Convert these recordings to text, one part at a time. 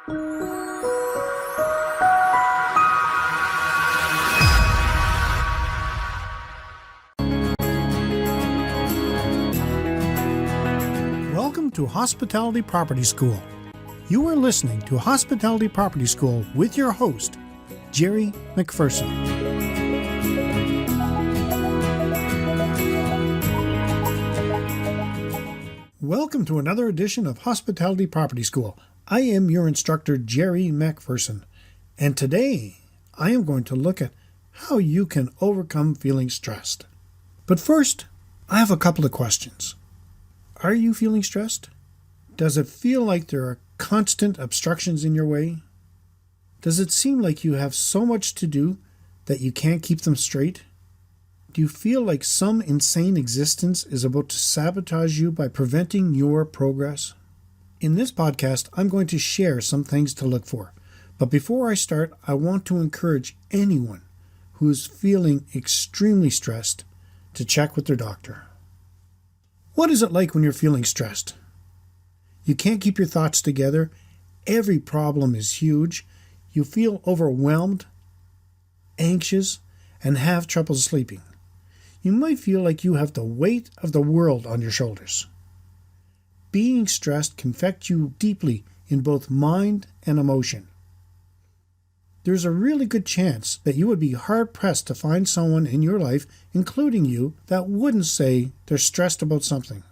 Welcome to Hospitality Property School. You are listening to Hospitality Property School with your host, Jerry McPherson. Welcome to another edition of Hospitality Property School. I am your instructor, Jerry McPherson, and today I am going to look at how you can overcome feeling stressed. But first, I have a couple of questions. Are you feeling stressed? Does it feel like there are constant obstructions in your way? Does it seem like you have so much to do that you can't keep them straight? Do you feel like some insane existence is about to sabotage you by preventing your progress? In this podcast, I'm going to share some things to look for. But before I start, I want to encourage anyone who is feeling extremely stressed to check with their doctor. What is it like when you're feeling stressed? You can't keep your thoughts together. Every problem is huge. You feel overwhelmed, anxious, and have trouble sleeping. You might feel like you have the weight of the world on your shoulders. Being stressed can affect you deeply in both mind and emotion. There's a really good chance that you would be hard-pressed to find someone in your life, including you, that wouldn't say they're stressed about something.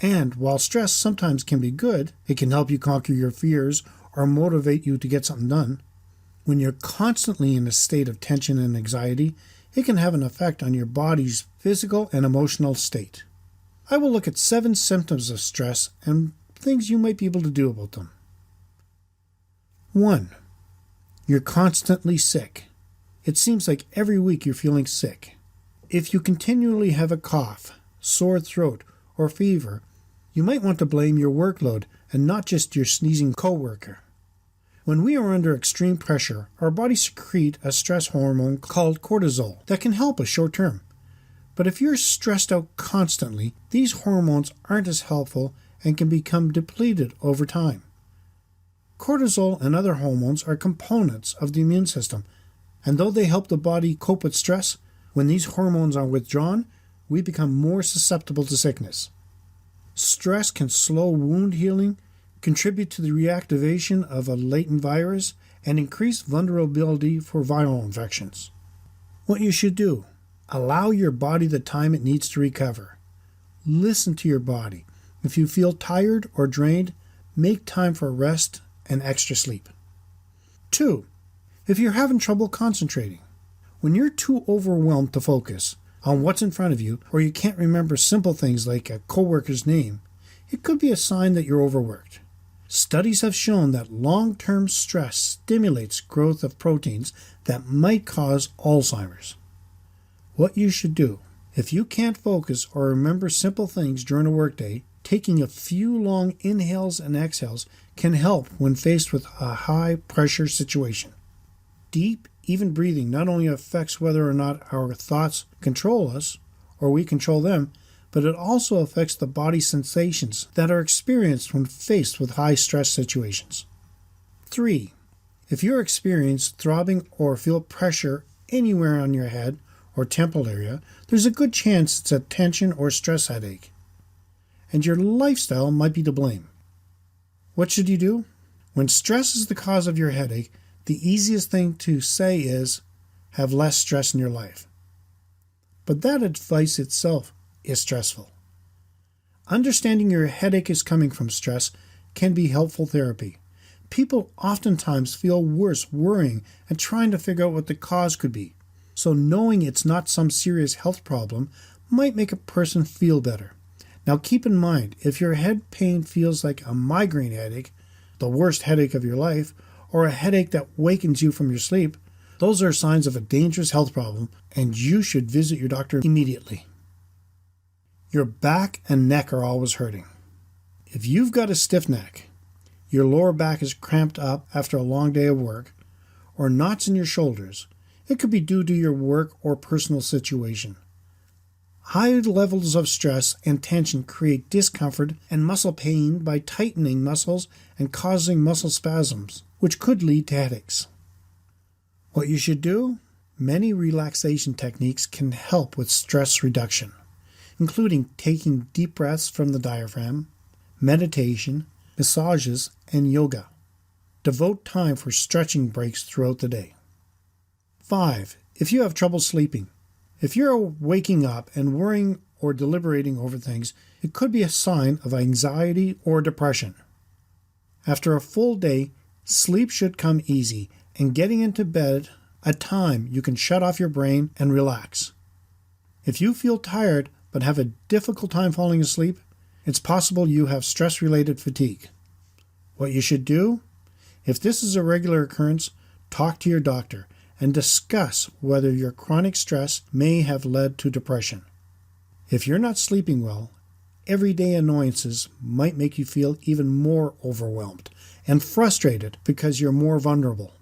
And while stress sometimes can be good, it can help you conquer your fears or motivate you to get something done. When you're constantly in a state of tension and anxiety, it can have an effect on your body's physical and emotional state. I will look at 7 symptoms of stress and things you might be able to do about them. 1. You're constantly sick. It seems like every week you're feeling sick. If you continually have a cough, sore throat, or fever, you might want to blame your workload and not just your sneezing coworker. When we are under extreme pressure, our bodies secrete a stress hormone called cortisol that can help us short term. But if you're stressed out constantly, these hormones aren't as helpful and can become depleted over time. Cortisol and other hormones are components of the immune system, and though they help the body cope with stress, when these hormones are withdrawn, we become more susceptible to sickness. Stress can slow wound healing, contribute to the reactivation of a latent virus, and increase vulnerability for viral infections. What you should do: allow your body the time it needs to recover. Listen to your body. If you feel tired or drained, make time for rest and extra sleep. 2. If you're having trouble concentrating. When you're too overwhelmed to focus on what's in front of you, or you can't remember simple things like a coworker's name, it could be a sign that you're overworked. Studies have shown that long-term stress stimulates growth of proteins that might cause Alzheimer's. What you should do: if you can't focus or remember simple things during a workday, taking a few long inhales and exhales can help when faced with a high-pressure situation. Deep, even breathing not only affects whether or not our thoughts control us or we control them, but it also affects the body sensations that are experienced when faced with high-stress situations. 3. If you experience throbbing or feel pressure anywhere on your head or temple area, there's a good chance it's a tension or stress headache, and your lifestyle might be to blame. What should you do? When stress is the cause of your headache, the easiest thing to say is, have less stress in your life. But that advice itself is stressful. Understanding your headache is coming from stress can be helpful therapy. People oftentimes feel worse worrying and trying to figure out what the cause could be. So knowing it's not some serious health problem might make a person feel better. Now keep in mind, if your head pain feels like a migraine headache, the worst headache of your life, or a headache that wakens you from your sleep, those are signs of a dangerous health problem, and you should visit your doctor immediately. Your back and neck are always hurting. If you've got a stiff neck, your lower back is cramped up after a long day of work, or knots in your shoulders, it could be due to your work or personal situation. High levels of stress and tension create discomfort and muscle pain by tightening muscles and causing muscle spasms, which could lead to headaches. What you should do? Many relaxation techniques can help with stress reduction, including taking deep breaths from the diaphragm, meditation, massages, and yoga. Devote time for stretching breaks throughout the day. 5. If you have trouble sleeping. If you're waking up and worrying or deliberating over things, it could be a sign of anxiety or depression. After a full day, sleep should come easy, and getting into bed a time you can shut off your brain and relax. If you feel tired but have a difficult time falling asleep, it's possible you have stress-related fatigue. What you should do? If this is a regular occurrence, talk to your doctor and discuss whether your chronic stress may have led to depression. If you're not sleeping well, everyday annoyances might make you feel even more overwhelmed and frustrated because you're more vulnerable.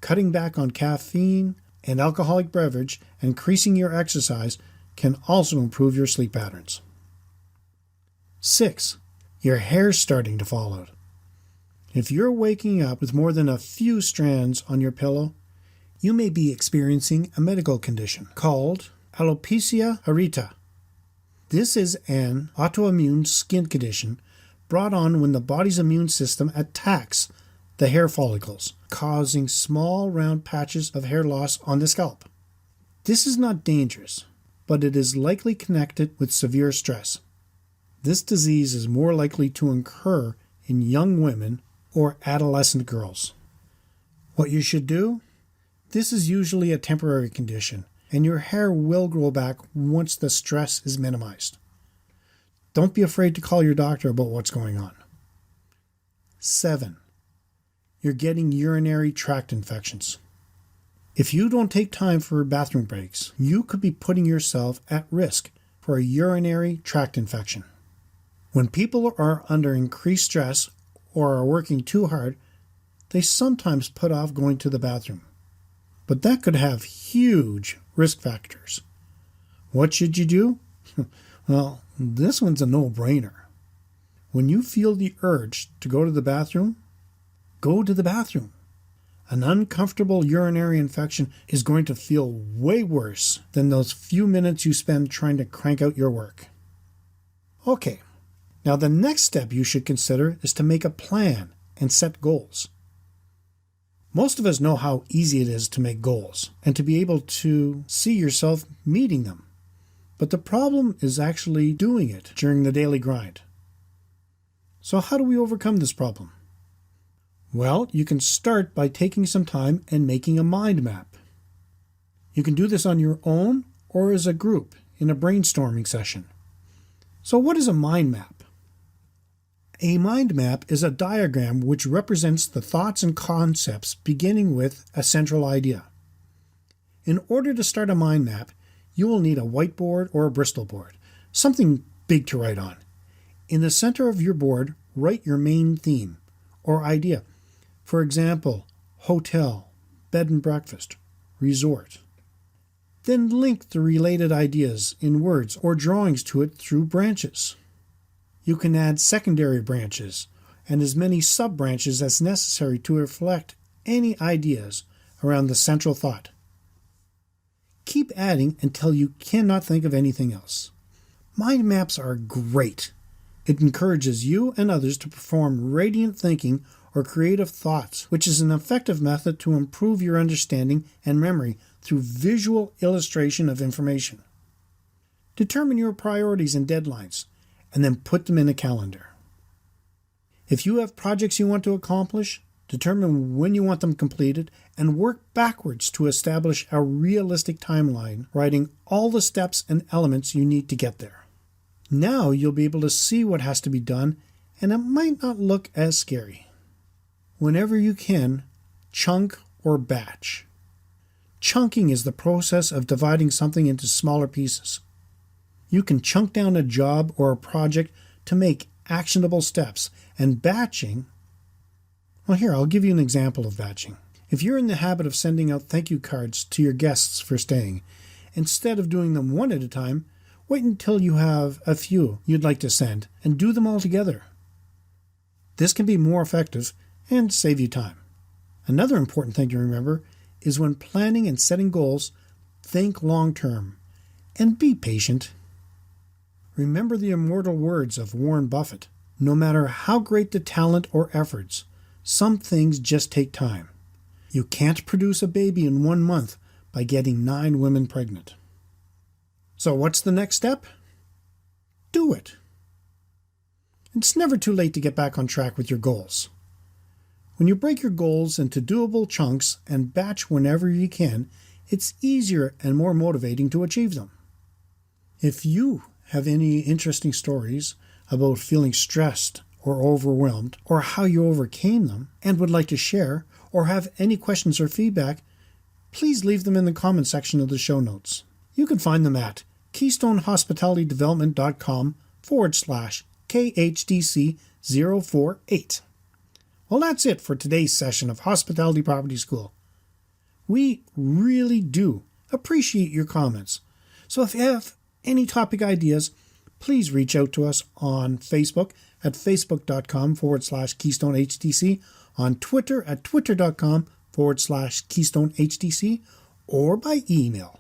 Cutting back on caffeine and alcoholic beverage and increasing your exercise can also improve your sleep patterns. 6. Your hair's starting to fall out. If you're waking up with more than a few strands on your pillow, you may be experiencing a medical condition called alopecia areata. This is an autoimmune skin condition brought on when the body's immune system attacks the hair follicles, causing small round patches of hair loss on the scalp. This is not dangerous, but it is likely connected with severe stress. This disease is more likely to occur in young women or adolescent girls. What you should do? This is usually a temporary condition, and your hair will grow back once the stress is minimized. Don't be afraid to call your doctor about what's going on. 7. You're getting urinary tract infections. If you don't take time for bathroom breaks, you could be putting yourself at risk for a urinary tract infection. When people are under increased stress or are working too hard, they sometimes put off going to the bathroom. But that could have huge risk factors. What should you do? Well, this one's a no-brainer. When you feel the urge to go to the bathroom, go to the bathroom. An uncomfortable urinary infection is going to feel way worse than those few minutes you spend trying to crank out your work. Okay, now the next step you should consider is to make a plan and set goals. Most of us know how easy it is to make goals and to be able to see yourself meeting them. But the problem is actually doing it during the daily grind. So how do we overcome this problem? Well, you can start by taking some time and making a mind map. You can do this on your own or as a group in a brainstorming session. So what is a mind map? A mind map is a diagram which represents the thoughts and concepts beginning with a central idea. In order to start a mind map, you will need a whiteboard or a Bristol board, something big to write on. In the center of your board, write your main theme or idea. For example, hotel, bed and breakfast, resort. Then link the related ideas in words or drawings to it through branches. You can add secondary branches and as many sub-branches as necessary to reflect any ideas around the central thought. Keep adding until you cannot think of anything else. Mind maps are great. It encourages you and others to perform radiant thinking or creative thoughts, which is an effective method to improve your understanding and memory through visual illustration of information. Determine your priorities and deadlines, and then put them in a calendar. If you have projects you want to accomplish, determine when you want them completed, and work backwards to establish a realistic timeline, writing all the steps and elements you need to get there. Now you'll be able to see what has to be done, and it might not look as scary. Whenever you can, chunk or batch. Chunking is the process of dividing something into smaller pieces. You can chunk down a job or a project to make actionable steps, and batching, well, here, I'll give you an example of batching. If you're in the habit of sending out thank you cards to your guests for staying, instead of doing them one at a time, Wait until you have a few you'd like to send and do them all together. This can be more effective and save you time. Another important thing to remember is when planning and setting goals, think long term and be patient. Remember the immortal words of Warren Buffett. No matter how great the talent or efforts, some things just take time. You can't produce a baby in 1 month by getting 9 women pregnant. So what's the next step? Do it. It's never too late to get back on track with your goals. When you break your goals into doable chunks and batch whenever you can, it's easier and more motivating to achieve them. If you have any interesting stories about feeling stressed or overwhelmed, or how you overcame them, and would like to share, or have any questions or feedback, please leave them in the comment section of the show notes. You can find them at keystonehospitalitydevelopment.com/KHDC048. Well, that's it for today's session of Hospitality Property School. We really do appreciate your comments. So if you have any topic ideas, please reach out to us on Facebook at facebook.com/KeystoneHDC, on Twitter at twitter.com/KeystoneHDC, or by email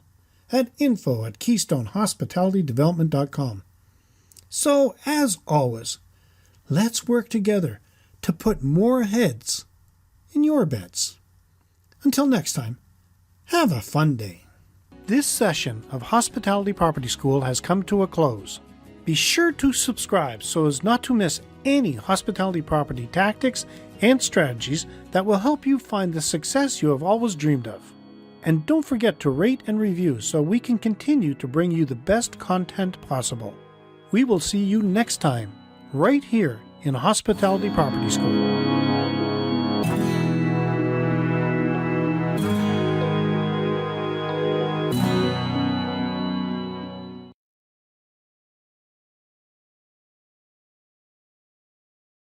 at info@keystonehospitalitydevelopment.com. So, as always, let's work together to put more heads in your beds. Until next time, have a fun day. This session of Hospitality Property School has come to a close. Be sure to subscribe so as not to miss any hospitality property tactics and strategies that will help you find the success you have always dreamed of. And don't forget to rate and review so we can continue to bring you the best content possible. We will see you next time, right here in Hospitality Property School.